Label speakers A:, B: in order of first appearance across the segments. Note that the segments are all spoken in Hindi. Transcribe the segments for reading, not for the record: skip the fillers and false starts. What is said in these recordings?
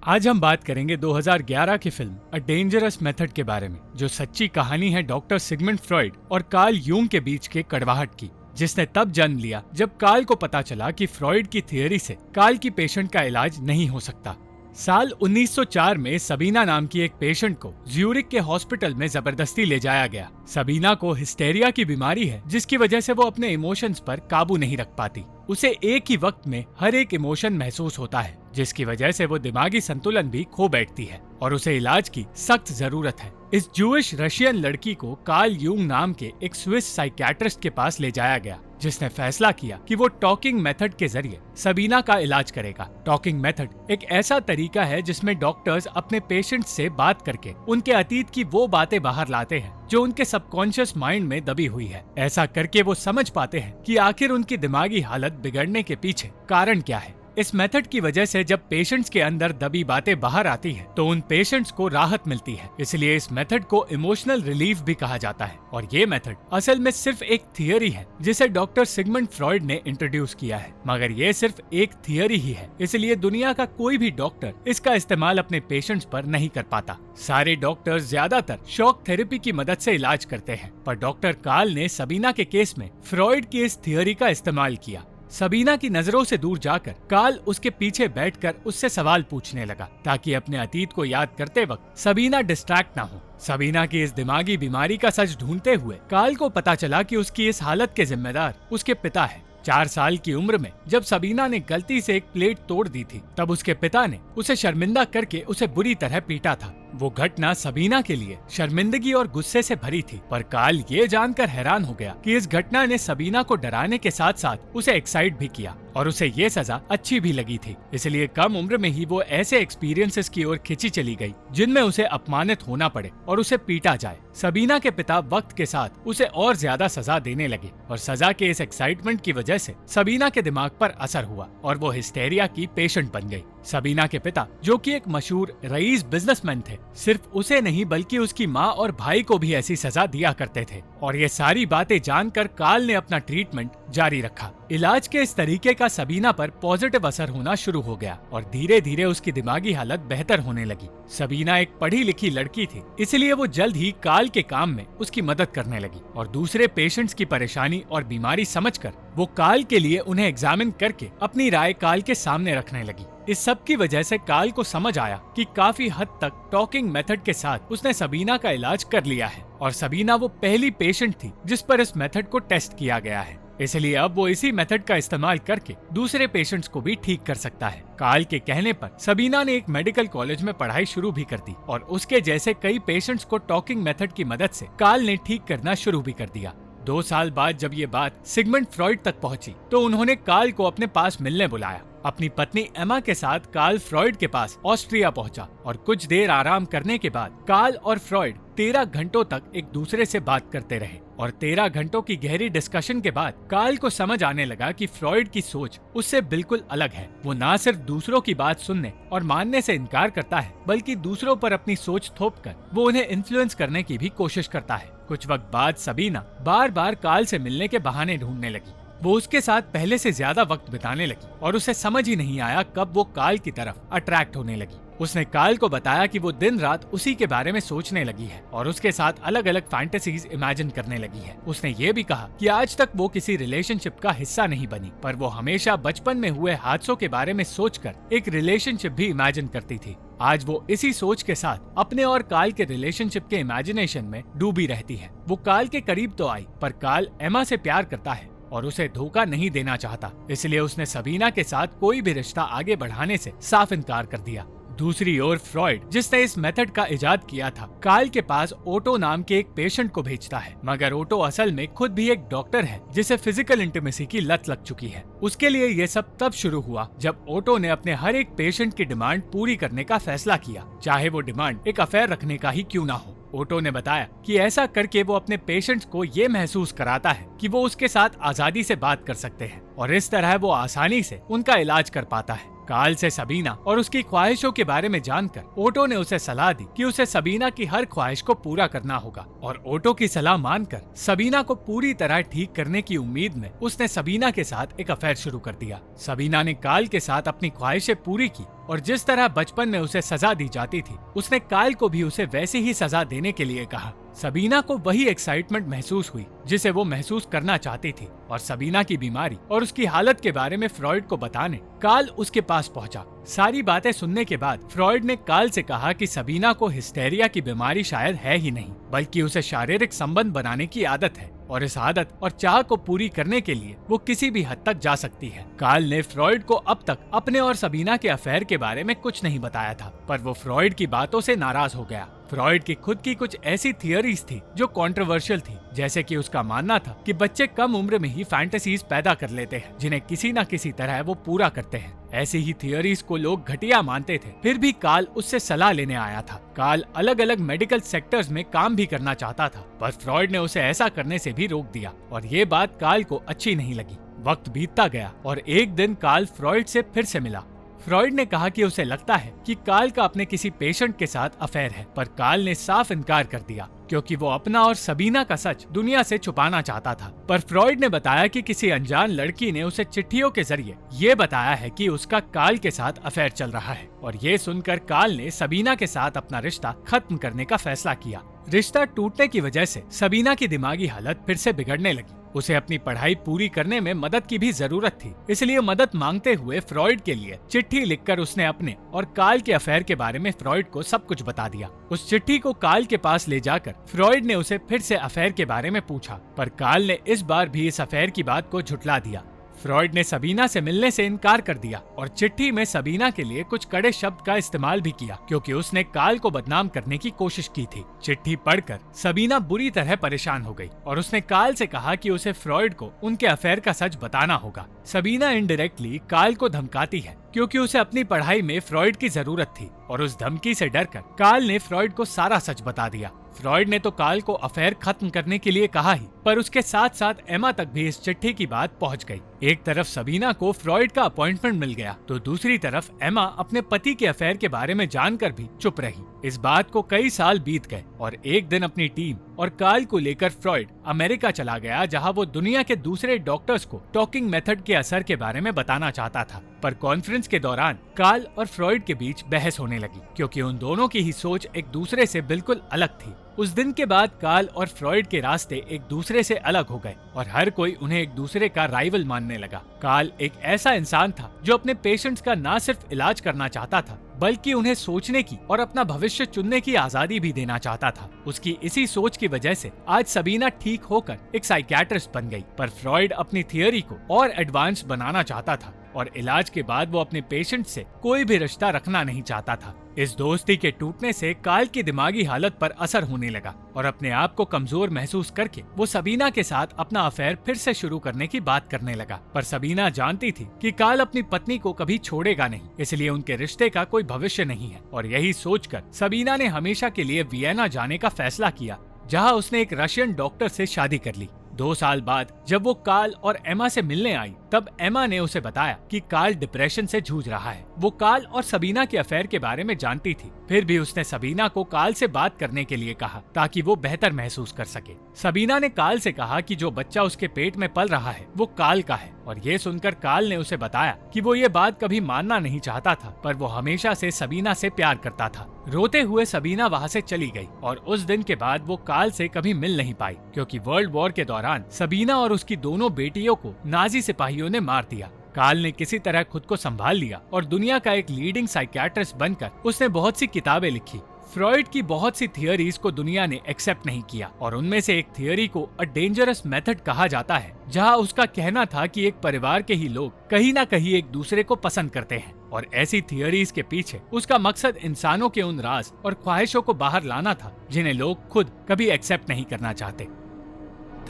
A: आज हम बात करेंगे 2011 की फिल्म अ डेंजरस मेथड के बारे में, जो सच्ची कहानी है डॉक्टर सिगमंड फ्रॉइड और कार्ल यूंग के बीच के कड़वाहट की, जिसने तब जन्म लिया जब कार्ल को पता चला कि फ्रॉइड की थियरी से कार्ल की पेशेंट का इलाज नहीं हो सकता। साल 1904 में सबीना नाम की एक पेशेंट को ज्यूरिक के हॉस्पिटल में जबरदस्ती ले जाया गया। सबीना को हिस्टेरिया की बीमारी है, जिसकी वजह से वो अपने इमोशंस पर काबू नहीं रख पाती। उसे एक ही वक्त में हर एक इमोशन महसूस होता है, जिसकी वजह से वो दिमागी संतुलन भी खो बैठती है और उसे इलाज की सख्त जरूरत है। इस जूइश रशियन लड़की को कार्ल यूंग नाम के एक स्विस साइकियाट्रिस्ट के पास ले जाया गया, जिसने फैसला किया कि वो टॉकिंग मेथड के जरिए सबीना का इलाज करेगा। टॉकिंग मेथड एक ऐसा तरीका है जिसमें डॉक्टर्स अपने पेशेंट्स से बात करके उनके अतीत की वो बातें बाहर लाते हैं जो उनके सबकॉन्शियस माइंड में दबी हुई है। ऐसा करके वो समझ पाते हैं कि आखिर उनकी दिमागी हालत बिगड़ने के पीछे कारण क्या है। इस मेथड की वजह से जब पेशेंट्स के अंदर दबी बातें बाहर आती हैं, तो उन पेशेंट्स को राहत मिलती है। इसलिए इस मेथड को इमोशनल रिलीफ भी कहा जाता है। और ये मेथड असल में सिर्फ एक थियरी है जिसे डॉक्टर सिगमंड फ्रॉइड ने इंट्रोड्यूस किया है, मगर ये सिर्फ एक थियरी ही है। इसलिए दुनिया का कोई भी डॉक्टर इसका इस्तेमाल अपने पेशेंट्स पर नहीं कर पाता। सारे डॉक्टर्स ज्यादातर शॉक थेरेपी की मदद से इलाज करते हैं, पर डॉक्टर कार्ल ने सबीना के केस में फ्रॉइड की इस थियरी का इस्तेमाल किया। सबीना की नजरों से दूर जाकर कार्ल उसके पीछे बैठकर उससे सवाल पूछने लगा, ताकि अपने अतीत को याद करते वक्त सबीना डिस्ट्रैक्ट ना हो। सबीना की इस दिमागी बीमारी का सच ढूंढते हुए कार्ल को पता चला कि उसकी इस हालत के जिम्मेदार उसके पिता हैं। 4 साल की उम्र में जब सबीना ने गलती से एक प्लेट तोड़ दी थी, तब उसके पिता ने उसे शर्मिंदा करके उसे बुरी तरह पीटा था। वो घटना सबीना के लिए शर्मिंदगी और गुस्से से भरी थी, पर कार्ल ये जानकर हैरान हो गया कि इस घटना ने सबीना को डराने के साथ साथ उसे एक्साइट भी किया और उसे ये सजा अच्छी भी लगी थी। इसलिए कम उम्र में ही वो ऐसे एक्सपीरियंसेस की ओर खिंची चली गई जिनमें उसे अपमानित होना पड़े और उसे पीटा जाए। सबीना के पिता वक्त के साथ उसे और ज्यादा सजा देने लगे और सजा के इस एक्साइटमेंट की वजह से सबीना के दिमाग पर असर हुआ और वो हिस्टेरिया की पेशेंट बन गई। सबीना के पिता, जो कि एक मशहूर रईस बिजनेसमैन थे, सिर्फ उसे नहीं बल्कि उसकी माँ और भाई को भी ऐसी सजा दिया करते थे। और ये सारी बातें जानकर कार्ल ने अपना ट्रीटमेंट जारी रखा। इलाज के इस तरीके का सबीना पर पॉजिटिव असर होना शुरू हो गया और धीरे धीरे उसकी दिमागी हालत बेहतर होने लगी। सबीना एक पढ़ी लिखी लड़की थी, इसलिए वो जल्द ही कार्ल के काम में उसकी मदद करने लगी और दूसरे पेशेंट्स की परेशानी और बीमारी समझकर वो कार्ल के लिए उन्हें एग्जामिन करके अपनी राय कार्ल के सामने रखने लगी। इस सब की वजह से कार्ल को समझ आया कि काफी हद तक टॉकिंग मेथड के साथ उसने सबीना का इलाज कर लिया है और सबीना वो पहली पेशेंट थी जिस पर इस मेथड को टेस्ट किया गया है। इसलिए अब वो इसी मेथड का इस्तेमाल करके दूसरे पेशेंट्स को भी ठीक कर सकता है। कार्ल के कहने पर सबीना ने एक मेडिकल कॉलेज में पढ़ाई शुरू भी कर दी और उसके जैसे कई पेशेंट्स को टॉकिंग मेथड की मदद से कार्ल ने ठीक करना शुरू भी कर दिया। 2 साल बाद जब ये बात सिगमंड फ्रॉइड तक पहुंची, तो उन्होंने कार्ल को अपने पास मिलने बुलाया। अपनी पत्नी एमा के साथ कार्ल फ्रॉइड के पास ऑस्ट्रिया पहुंचा और कुछ देर आराम करने के बाद कार्ल और फ्रॉइड 13 घंटों तक एक दूसरे से बात करते रहे और 13 घंटों की गहरी डिस्कशन के बाद कार्ल को समझ आने लगा कि फ्रॉइड की सोच उससे बिल्कुल अलग है। वो न सिर्फ दूसरों की बात सुनने और मानने से इनकार करता है, बल्कि दूसरों पर अपनी सोच थोपकर वो उन्हें इन्फ्लुएंस करने की भी कोशिश करता है। कुछ वक्त बाद सबीना बार बार कार्ल से मिलने के बहाने ढूंढने लगी। वो उसके साथ पहले से ज्यादा वक्त बिताने लगी और उसे समझ ही नहीं आया कब वो कार्ल की तरफ अट्रैक्ट होने लगी। उसने कार्ल को बताया कि वो दिन रात उसी के बारे में सोचने लगी है और उसके साथ अलग अलग फैंटेसीज इमेजिन करने लगी है। उसने ये भी कहा कि आज तक वो किसी रिलेशनशिप का हिस्सा नहीं बनी, पर वो हमेशा बचपन में हुए हादसों के बारे में सोचकर एक रिलेशनशिप भी इमेजिन करती थी। आज वो इसी सोच के साथ अपने और कार्ल के रिलेशनशिप के इमेजिनेशन में डूबी रहती है। वो कार्ल के करीब तो आई, पर कार्ल एमा से प्यार करता है और उसे धोखा नहीं देना चाहता, इसलिए उसने सबीना के साथ कोई भी रिश्ता आगे बढ़ाने से साफ इनकार कर दिया। दूसरी ओर फ्रॉइड, जिसने इस मेथड का इजाद किया था, कार्ल के पास ओटो नाम के एक पेशेंट को भेजता है, मगर ओटो असल में खुद भी एक डॉक्टर है जिसे फिजिकल इंटीमेसी की लत लग चुकी है। उसके लिए ये सब तब शुरू हुआ जब ओटो ने अपने हर एक पेशेंट की डिमांड पूरी करने का फैसला किया, चाहे वो डिमांड एक अफेयर रखने का ही क्यों ना हो। ओटो ने बताया कि ऐसा करके वो अपने पेशेंट्स को ये महसूस कराता है कि वो उसके साथ आजादी से बात कर सकते हैं और इस तरह वो आसानी से उनका इलाज कर पाता है। कार्ल से सबीना और उसकी ख्वाहिशों के बारे में जानकर ओटो ने उसे सलाह दी कि उसे सबीना की हर ख्वाहिश को पूरा करना होगा और ओटो की सलाह मानकर सबीना को पूरी तरह ठीक करने की उम्मीद में उसने सबीना के साथ एक अफेयर शुरू कर दिया। सबीना ने कार्ल के साथ अपनी ख्वाहिशें पूरी की और जिस तरह बचपन में उसे सजा दी जाती थी, उसने काल को भी उसे वैसी ही सजा देने के लिए कहा। सबीना को वही एक्साइटमेंट महसूस हुई जिसे वो महसूस करना चाहती थी, और सबीना की बीमारी और उसकी हालत के बारे में फ्रॉइड को बताने काल उसके पास पहुंचा। सारी बातें सुनने के बाद फ्रॉइड ने काल से कहा कि सबीना को हिस्टेरिया की बीमारी शायद है ही नहीं, बल्कि उसे शारीरिक संबंध बनाने की आदत है, और इस आदत और चाह को पूरी करने के लिए वो किसी भी हद तक जा सकती है। काल ने फ्रॉइड को अब तक अपने और सबीना के अफेयर के बारे में कुछ नहीं बताया था, पर वो फ्रॉइड की बातों से नाराज हो गया। फ्रॉइड की खुद की कुछ ऐसी थियरीज थी जो कंट्रोवर्शियल थी, जैसे कि उसका मानना था कि बच्चे कम उम्र में ही फैंटेसीज पैदा कर लेते हैं जिन्हें किसी न किसी तरह वो पूरा करते हैं। ऐसी ही थियरीज को लोग घटिया मानते थे, फिर भी काल उससे सलाह लेने आया था। काल अलग अलग मेडिकल सेक्टर्स में काम भी करना चाहता था, पर फ्रॉइड ने उसे ऐसा करने से भी रोक दिया, और ये बात काल को अच्छी नहीं लगी। वक्त बीतता गया और एक दिन काल फ्रॉइड से फिर से मिला। फ्रॉइड ने कहा कि उसे लगता है कि काल का अपने किसी पेशेंट के साथ अफेयर है, पर काल ने साफ इनकार कर दिया क्योंकि वो अपना और सबीना का सच दुनिया से छुपाना चाहता था। पर फ्रॉइड ने बताया कि किसी अनजान लड़की ने उसे चिट्ठियों के जरिए ये बताया है कि उसका काल के साथ अफेयर चल रहा है, और ये सुनकर काल ने सबीना के साथ अपना रिश्ता खत्म करने का फैसला किया। रिश्ता टूटने की वजह से सबीना की दिमागी हालत फिर से बिगड़ने लगी। उसे अपनी पढ़ाई पूरी करने में मदद की भी जरूरत थी, इसलिए मदद मांगते हुए फ्रॉइड के लिए चिट्ठी लिखकर उसने अपने और काल के अफेयर के बारे में फ्रॉइड को सब कुछ बता दिया। उस चिट्ठी को काल के पास ले जाकर फ्रॉइड ने उसे फिर से अफेयर के बारे में पूछा, पर काल ने इस बार भी इस अफेयर की बात को झुठला दिया। फ्रॉइड ने सबीना से मिलने से इनकार कर दिया और चिट्ठी में सबीना के लिए कुछ कड़े शब्द का इस्तेमाल भी किया, क्योंकि उसने काल को बदनाम करने की कोशिश की थी। चिट्ठी पढ़कर सबीना बुरी तरह परेशान हो गई और उसने काल से कहा कि उसे फ्रॉइड को उनके अफेयर का सच बताना होगा। सबीना इनडायरेक्टली काल को धमकाती है क्योंकि उसे अपनी पढ़ाई में फ्रॉइड की जरूरत थी, और उस धमकी से डरकर काल ने फ्रॉइड को सारा सच बता दिया। फ्रॉइड ने तो काल को अफेयर खत्म करने के लिए कहा ही, पर उसके साथ साथ एमा तक भी इस चिट्ठी की बात पहुंच गई। एक तरफ सबीना को फ्रॉइड का अपॉइंटमेंट मिल गया, तो दूसरी तरफ एमा अपने पति के अफेयर के बारे में जानकर भी चुप रही। इस बात को कई साल बीत गए और एक दिन अपनी टीम और काल को लेकर फ्रॉइड अमेरिका चला गया, जहां वो दुनिया के दूसरे डॉक्टर्स को टॉकिंग मेथड के असर के बारे में बताना चाहता था। पर कॉन्फ्रेंस के दौरान काल और फ्रॉइड के बीच बहस होने लगी, क्योंकि उन दोनों की ही सोच एक दूसरे से बिल्कुल अलग थी। उस दिन के बाद काल और फ्रॉइड के रास्ते एक दूसरे से अलग हो गए और हर कोई उन्हें एक दूसरे का राइवल मानने लगा। काल एक ऐसा इंसान था जो अपने पेशेंट्स का न सिर्फ इलाज करना चाहता था, बल्कि उन्हें सोचने की और अपना भविष्य चुनने की आजादी भी देना चाहता था। उसकी इसी सोच की वजह से आज सबीना ठीक होकर एक साइकियाट्रिस्ट बन गई, पर फ्रॉइड अपनी थियोरी को और एडवांस बनाना चाहता था और इलाज के बाद वो अपने पेशेंट से कोई भी रिश्ता रखना नहीं चाहता था। इस दोस्ती के टूटने से काल की दिमागी हालत पर असर होने लगा और अपने आप को कमजोर महसूस करके वो सबीना के साथ अपना अफेयर फिर से शुरू करने की बात करने लगा। पर सबीना जानती थी कि काल अपनी पत्नी को कभी छोड़ेगा नहीं, इसलिए उनके रिश्ते का कोई भविष्य नहीं है, और यही सोचकर सबीना ने हमेशा के लिए वियना जाने का फैसला किया, जहाँ उसने एक रशियन डॉक्टर से शादी कर ली। 2 साल बाद जब वो काल और एमा से मिलने आई, तब एमा ने उसे बताया कि काल डिप्रेशन से जूझ रहा है। वो काल और सबीना के अफेयर के बारे में जानती थी, फिर भी उसने सबीना को काल से बात करने के लिए कहा ताकि वो बेहतर महसूस कर सके। सबीना ने काल से कहा कि जो बच्चा उसके पेट में पल रहा है वो काल का है, और ये सुनकर काल ने उसे बताया कि वो ये बात कभी मानना नहीं चाहता था, पर वो हमेशा से सबीना से प्यार करता था। रोते हुए सबीना वहाँ से चली गई और उस दिन के बाद वो काल से कभी मिल नहीं पाई, क्योंकि वर्ल्ड वॉर के दौरान सबीना और उसकी दोनों बेटियों को नाजी सिपाहियों ने मार दिया। काल ने किसी तरह खुद को संभाल लिया और दुनिया का एक लीडिंग साइकियाट्रिस्ट बनकर उसने बहुत सी किताबें लिखी। फ्रॉइड की बहुत सी थियोरीज को दुनिया ने एक्सेप्ट नहीं किया, और उनमें से एक थियोरी को अ डेंजरस मेथड कहा जाता है, जहां उसका कहना था कि एक परिवार के ही लोग कहीं ना कहीं एक दूसरे को पसंद करते हैं, और ऐसी थियोरीज के पीछे उसका मकसद इंसानों के उन राज और ख्वाहिशों को बाहर लाना था जिन्हें लोग खुद कभी एक्सेप्ट नहीं करना चाहते।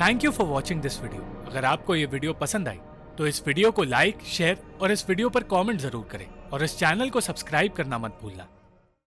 A: Thank you for watching this video. अगर आपको ये वीडियो पसंद आई तो इस वीडियो को लाइक, शेयर और इस वीडियो पर कमेंट जरूर करें, और इस चैनल को सब्सक्राइब करना मत भूलना।